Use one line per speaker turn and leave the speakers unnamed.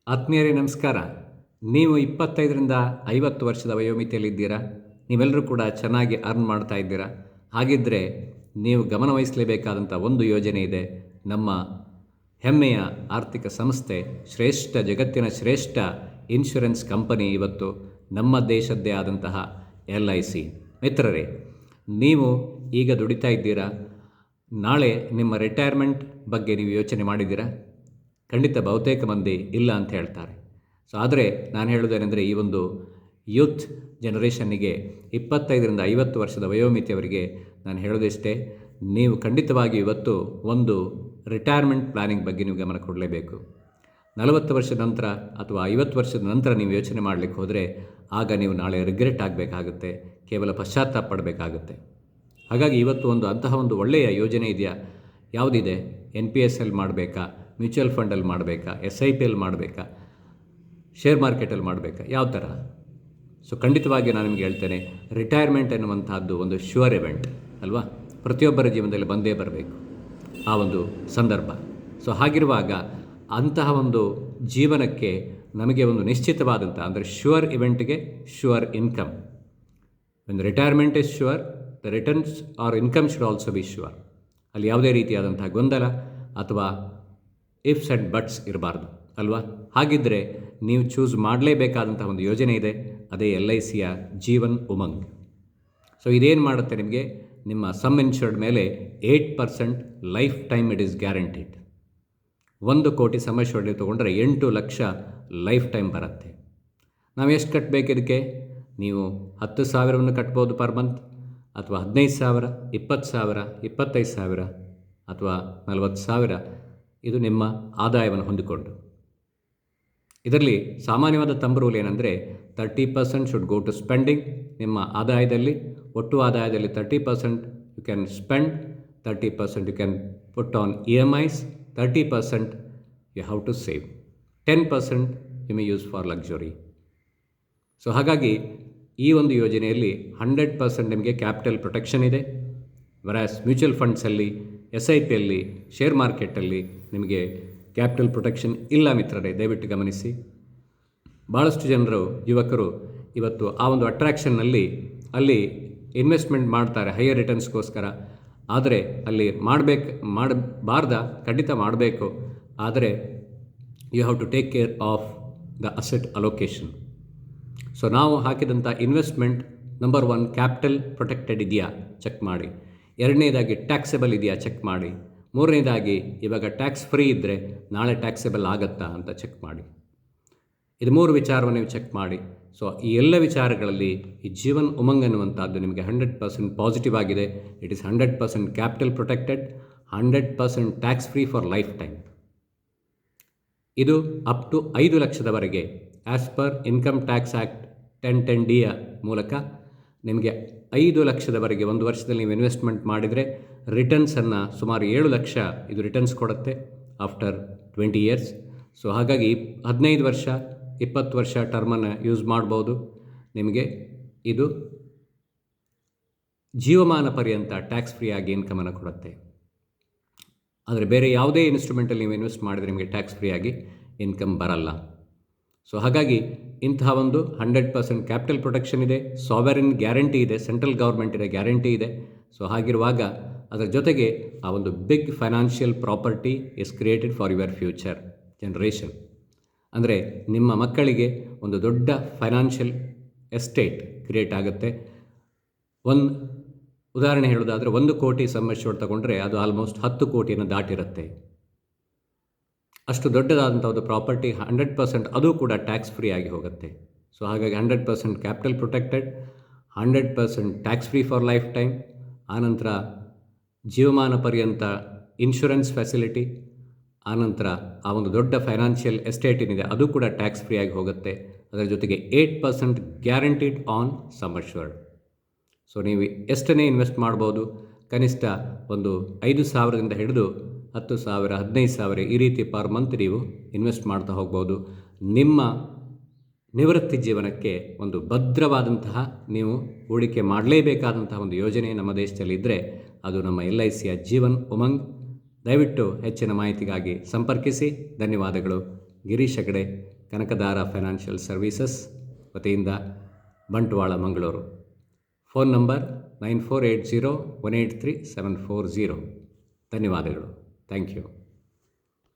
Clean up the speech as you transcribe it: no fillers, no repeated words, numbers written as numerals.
ಆತ್ಮೀಯರೇ ನಮಸ್ಕಾರ. ನೀವು 25ರಿಂದ 50 ವರ್ಷದ ವಯೋಮಿತಿಯಲ್ಲಿದ್ದೀರಾ? ನೀವೆಲ್ಲರೂ ಕೂಡ ಚೆನ್ನಾಗಿ ಅರ್ನ್ ಮಾಡ್ತಾ ಇದ್ದೀರಾ? ಹಾಗಿದ್ದರೆ ನೀವು ಗಮನವಹಿಸಲೇಬೇಕಾದಂಥ ಒಂದು ಯೋಜನೆ ಇದೆ. ನಮ್ಮ ಹೆಮ್ಮೆಯ ಆರ್ಥಿಕ ಸಂಸ್ಥೆ, ಜಗತ್ತಿನ ಶ್ರೇಷ್ಠ ಇನ್ಶೂರೆನ್ಸ್ ಕಂಪನಿ ಇವತ್ತು ನಮ್ಮ ದೇಶದ್ದೇ ಆದಂತಹ LIC. ಮಿತ್ರರೇ, ನೀವು ಈಗ ದುಡಿತಾ ಇದ್ದೀರಾ? ನಾಳೆ ನಿಮ್ಮ ರಿಟೈರ್ಮೆಂಟ್ ಬಗ್ಗೆ ನೀವು ಯೋಚನೆ ಮಾಡಿದ್ದೀರಾ? ಖಂಡಿತ ಬಹುತೇಕ ಮಂದಿ ಇಲ್ಲ ಅಂತ ಹೇಳ್ತಾರೆ. ಆದರೆ ನಾನು ಹೇಳೋದೇನೆಂದರೆ, ಈ ಒಂದು ಯೂತ್ ಜನರೇಷನ್ನಿಗೆ 25ರಿಂದ 50 ವರ್ಷದ ವಯೋಮಿತಿಯವರಿಗೆ ನಾನು ಹೇಳೋದಿಷ್ಟೇ, ನೀವು ಖಂಡಿತವಾಗಿ ಇವತ್ತು ಒಂದು ರಿಟೈರ್ಮೆಂಟ್ ಪ್ಲಾನಿಂಗ್ ಬಗ್ಗೆ ನೀವು ಗಮನ ಕೊಡಲೇಬೇಕು. 40 ವರ್ಷದ ನಂತರ ಅಥವಾ 50 ವರ್ಷದ ನಂತರ ನೀವು ಯೋಚನೆ ಮಾಡಲಿಕ್ಕೆ ಹೋದರೆ ಆಗ ನೀವು ನಾಳೆ ರಿಗ್ರೆಟ್ ಆಗಬೇಕಾಗುತ್ತೆ, ಕೇವಲ ಪಶ್ಚಾತ್ತಾಪ ಪಡಬೇಕಾಗುತ್ತೆ. ಹಾಗಾಗಿ ಇವತ್ತು ಅಂತಹ ಒಂದು ಒಳ್ಳೆಯ ಯೋಜನೆ ಇದೆಯಾ? ಯಾವುದಿದೆ? NPSL ಮಾಡಬೇಕಾ, ಮ್ಯೂಚುವಲ್ ಫಂಡಲ್ಲಿ ಮಾಡಬೇಕಾ, SIPಯಲ್ಲಿ ಮಾಡಬೇಕಾ, ಶೇರ್ ಮಾರ್ಕೆಟಲ್ಲಿ ಮಾಡಬೇಕಾ, ಯಾವ ಥರ? ಖಂಡಿತವಾಗಿ ನಾನು ನಿಮಗೆ ಹೇಳ್ತೇನೆ, ರಿಟೈರ್ಮೆಂಟ್ ಎನ್ನುವಂಥದ್ದು ಒಂದು ಶ್ಯೂರ್ ಇವೆಂಟ್ ಅಲ್ವಾ? ಪ್ರತಿಯೊಬ್ಬರ ಜೀವನದಲ್ಲಿ ಬಂದೇ ಬರಬೇಕು ಆ ಒಂದು ಸಂದರ್ಭ. ಹಾಗಿರುವಾಗ ಅಂತಹ ಒಂದು ಜೀವನಕ್ಕೆ ನಮಗೆ ಒಂದು ನಿಶ್ಚಿತವಾದಂಥ, ಅಂದರೆ ಶ್ಯೂರ್ ಇವೆಂಟ್ಗೆ sure income. When retirement is sure, the returns or income should also be sure. ಅಲ್ಲಿ ಯಾವುದೇ ರೀತಿಯಾದಂತಹ ಗೊಂದಲ ಅಥವಾ ಇಫ್ಸ್ ಆ್ಯಂಡ್ ಬಟ್ಸ್ ಇರಬಾರ್ದು ಅಲ್ವಾ? ಹಾಗಿದ್ದರೆ ನೀವು ಚೂಸ್ ಮಾಡಲೇಬೇಕಾದಂಥ ಒಂದು ಯೋಜನೆ ಇದೆ, ಅದೇ LICಯ ಜೀವನ್ ಉಮಂಗ್. ಇದೇನು ಮಾಡುತ್ತೆ? ನಿಮಗೆ ನಿಮ್ಮ ಸಮ್ ಇನ್ಶೂರ್ಡ್ ಮೇಲೆ 8% life time it is guaranteed. 1 ಕೋಟಿ ಸಮ್ ಇನ್ಶೂರ್ಡ್ ತೊಗೊಂಡ್ರೆ 8 ಲಕ್ಷ ಲೈಫ್ ಟೈಮ್ ಬರುತ್ತೆ. ನಾವು ಎಷ್ಟು ಕಟ್ಟಬೇಕು ಇದಕ್ಕೆ? ನೀವು 10,000ವನ್ನು ಕಟ್ಬೋದು ಪರ್ ಮಂತ್, ಅಥವಾ 15,000, 20,000, 25,000 ಅಥವಾ 40,000. ಇದು ನಿಮ್ಮ ಆದಾಯವನ್ನು ಹೊಂದಿಕೊಂಡು. ಇದರಲ್ಲಿ ಸಾಮಾನ್ಯವಾದ ತಂಬ್ ರೂಲ್ ಏನಂದರೆ, 30% ಶುಡ್ ಗೋ ಟು ಸ್ಪೆಂಡಿಂಗ್. ನಿಮ್ಮ ಆದಾಯದಲ್ಲಿ, ಒಟ್ಟು ಆದಾಯದಲ್ಲಿ 30% you can spend, 30% you can put on EMIs, 30% you have to save, 10% you may use for luxury. ಹಾಗಾಗಿ ಈ ಒಂದು ಯೋಜನೆಯಲ್ಲಿ 100% ನಿಮಗೆ ಕ್ಯಾಪಿಟಲ್ ಪ್ರೊಟೆಕ್ಷನ್ ಇದೆ. ವರಾಸ್ ಮ್ಯೂಚುವಲ್ ಫಂಡ್ಸಲ್ಲಿ, SIPಯಲ್ಲಿ, ಶೇರ್ ಮಾರ್ಕೆಟಲ್ಲಿ ನಿಮಗೆ ಕ್ಯಾಪಿಟಲ್ ಪ್ರೊಟೆಕ್ಷನ್ ಇಲ್ಲ ಮಿತ್ರರೇ, ದಯವಿಟ್ಟು ಗಮನಿಸಿ. ಭಾಳಷ್ಟು ಜನರು, ಯುವಕರು ಇವತ್ತು ಆ ಒಂದು ಅಟ್ರಾಕ್ಷನ್ನಲ್ಲಿ ಅಲ್ಲಿ ಇನ್ವೆಸ್ಟ್ಮೆಂಟ್ ಮಾಡ್ತಾರೆ ಹೈಯರ್ ರಿಟರ್ನ್ಸ್ಗೋಸ್ಕರ. ಆದರೆ ಅಲ್ಲಿ ಮಾಡಬಾರ್ದ? ಖಂಡಿತ ಮಾಡಬೇಕು. ಆದರೆ you have to take care of the asset allocation. ನಾವು ಹಾಕಿದಂಥ ಇನ್ವೆಸ್ಟ್ಮೆಂಟ್ ನಂಬರ್ 1 ಕ್ಯಾಪಿಟಲ್ ಪ್ರೊಟೆಕ್ಟೆಡ್ ಇದೆಯಾ ಚೆಕ್ ಮಾಡಿ. 2ನೇದಾಗಿ ಟ್ಯಾಕ್ಸೆಬಲ್ ಇದೆಯಾ ಚೆಕ್ ಮಾಡಿ. 3ನೇದಾಗಿ ಇವಾಗ ಟ್ಯಾಕ್ಸ್ ಫ್ರೀ ಇದ್ದರೆ ನಾಳೆ ಟ್ಯಾಕ್ಸೆಬಲ್ ಆಗುತ್ತಾ ಅಂತ ಚೆಕ್ ಮಾಡಿ. ಇದು 3 ವಿಚಾರವನ್ನು ನೀವು ಚೆಕ್ ಮಾಡಿ. ಈ ಎಲ್ಲ ವಿಚಾರಗಳಲ್ಲಿ ಈ ಜೀವನ್ ಉಮಂಗ್ ಅನ್ನುವಂಥದ್ದು ನಿಮಗೆ 100% ಪಾಸಿಟಿವ್ ಆಗಿದೆ. It is 100% capital protected, 100% tax free for lifetime. ಇದು ಅಪ್ ಟು 5 ಲಕ್ಷದವರೆಗೆ as per income tax act 1010Dಯ ಮೂಲಕ ನಿಮಗೆ 5 ಲಕ್ಷದವರೆಗೆ ಒಂದು ವರ್ಷದಲ್ಲಿ ನೀವು ಇನ್ವೆಸ್ಟ್ಮೆಂಟ್ ಮಾಡಿದರೆ ರಿಟರ್ನ್ಸನ್ನು ಸುಮಾರು 7 ಲಕ್ಷ ಇದು ರಿಟರ್ನ್ಸ್ ಕೊಡುತ್ತೆ ಆಫ್ಟರ್ 20 ಇಯರ್ಸ್. ಹಾಗಾಗಿ 15 ವರ್ಷ 20 ವರ್ಷ ಟರ್ಮನ್ನು ಯೂಸ್ ಮಾಡ್ಬೋದು. ನಿಮಗೆ ಇದು ಜೀವಮಾನ ಪರ್ಯಂತ ಟ್ಯಾಕ್ಸ್ ಫ್ರೀ ಆಗಿ ಇನ್ಕಮನ್ನು ಕೊಡುತ್ತೆ. ಆದರೆ ಬೇರೆ ಯಾವುದೇ ಇನ್ಸ್ಟ್ರೂಮೆಂಟಲ್ಲಿ ನೀವು ಇನ್ವೆಸ್ಟ್ ಮಾಡಿದರೆ ನಿಮಗೆ ಟ್ಯಾಕ್ಸ್ ಫ್ರೀ ಆಗಿ ಇನ್ಕಮ್ ಬರಲ್ಲ. ಹಾಗಾಗಿ ಇಂತಹ ಒಂದು 100% ಕ್ಯಾಪಿಟಲ್ ಪ್ರೊಟೆಕ್ಷನ್ ಇದೆ, ಸಾವರಿನ್ ಗ್ಯಾರಂಟಿ ಇದೆ, ಸೆಂಟ್ರಲ್ ಗೌರ್ಮೆಂಟಿನ ಗ್ಯಾರಂಟಿ ಇದೆ. ಹಾಗಿರುವಾಗ ಅದರ ಜೊತೆಗೆ ಆ ಒಂದು big financial property is created for your future generation. ಅಂದರೆ ನಿಮ್ಮ ಮಕ್ಕಳಿಗೆ ಒಂದು ದೊಡ್ಡ ಫೈನಾನ್ಷಿಯಲ್ ಎಸ್ಟೇಟ್ ಕ್ರಿಯೇಟ್ ಆಗುತ್ತೆ. ಒಂದು ಉದಾಹರಣೆ ಹೇಳೋದಾದರೆ, 1 ಕೋಟಿ ಸಮ್ ಇನ್ಶೂರ್ಡ್ ತಗೊಂಡ್ರೆ ಅದು ಆಲ್ಮೋಸ್ಟ್ 10 ಕೋಟಿಯನ್ನು ದಾಟಿರುತ್ತೆ. ಅಷ್ಟು ದೊಡ್ಡದಾದಂಥ ಒಂದು ಪ್ರಾಪರ್ಟಿ 100% ಅದು ಕೂಡ ಟ್ಯಾಕ್ಸ್ ಫ್ರೀ ಆಗಿ ಹೋಗುತ್ತೆ. ಹಾಗಾಗಿ 100% capital protected, 100% tax free for life time. ಆನಂತರ ಜೀವಮಾನ ಪರ್ಯಂತ ಇನ್ಶೂರೆನ್ಸ್ ಫೆಸಿಲಿಟಿ. ಆನಂತರ ಆ ಒಂದು ದೊಡ್ಡ ಫೈನಾನ್ಷಿಯಲ್ ಎಸ್ಟೇಟ್ ಏನಿದೆ ಅದು ಕೂಡ ಟ್ಯಾಕ್ಸ್ ಫ್ರೀ ಆಗಿ ಹೋಗುತ್ತೆ. ಅದರ ಜೊತೆಗೆ 8% ಗ್ಯಾರಂಟಿಡ್ ಆನ್ ಸಮ್ ಅಶ್ಯೂರ್ಡ್. ನೀವು ಎಷ್ಟನ್ನೇ ಇನ್ವೆಸ್ಟ್ ಮಾಡ್ಬೋದು. ಕನಿಷ್ಠ ಒಂದು 5,000ದಿಂದ ಹಿಡಿದು 10,000, 15,000 ಈ ರೀತಿ ಪರ್ ಮಂತ್ ನೀವು ಇನ್ವೆಸ್ಟ್ ಮಾಡ್ತಾ ಹೋಗ್ಬೋದು. ನಿಮ್ಮ ನಿವೃತ್ತಿ ಜೀವನಕ್ಕೆ ಒಂದು ಭದ್ರವಾದಂತಹ, ನೀವು ಹೂಡಿಕೆ ಮಾಡಲೇಬೇಕಾದಂತಹ ಒಂದು ಯೋಜನೆ ನಮ್ಮ ದೇಶದಲ್ಲಿ ಇದ್ದರೆ ಅದು ನಮ್ಮ LICಯ ಜೀವನ್ ಉಮಂಗ್. ದಯವಿಟ್ಟು ಹೆಚ್ಚಿನ ಮಾಹಿತಿಗಾಗಿ ಸಂಪರ್ಕಿಸಿ. ಧನ್ಯವಾದಗಳು. ಗಿರೀಶ್ ಹೆಗಡೆ, ಕನಕದಾರ ಫೈನಾನ್ಷಿಯಲ್ ಸರ್ವೀಸಸ್ ವತಿಯಿಂದ ಬಂಟ್ವಾಳ ಮಂಗಳೂರು. Phone number 9480183740. ಧನ್ಯವಾದಗಳು. Thank you.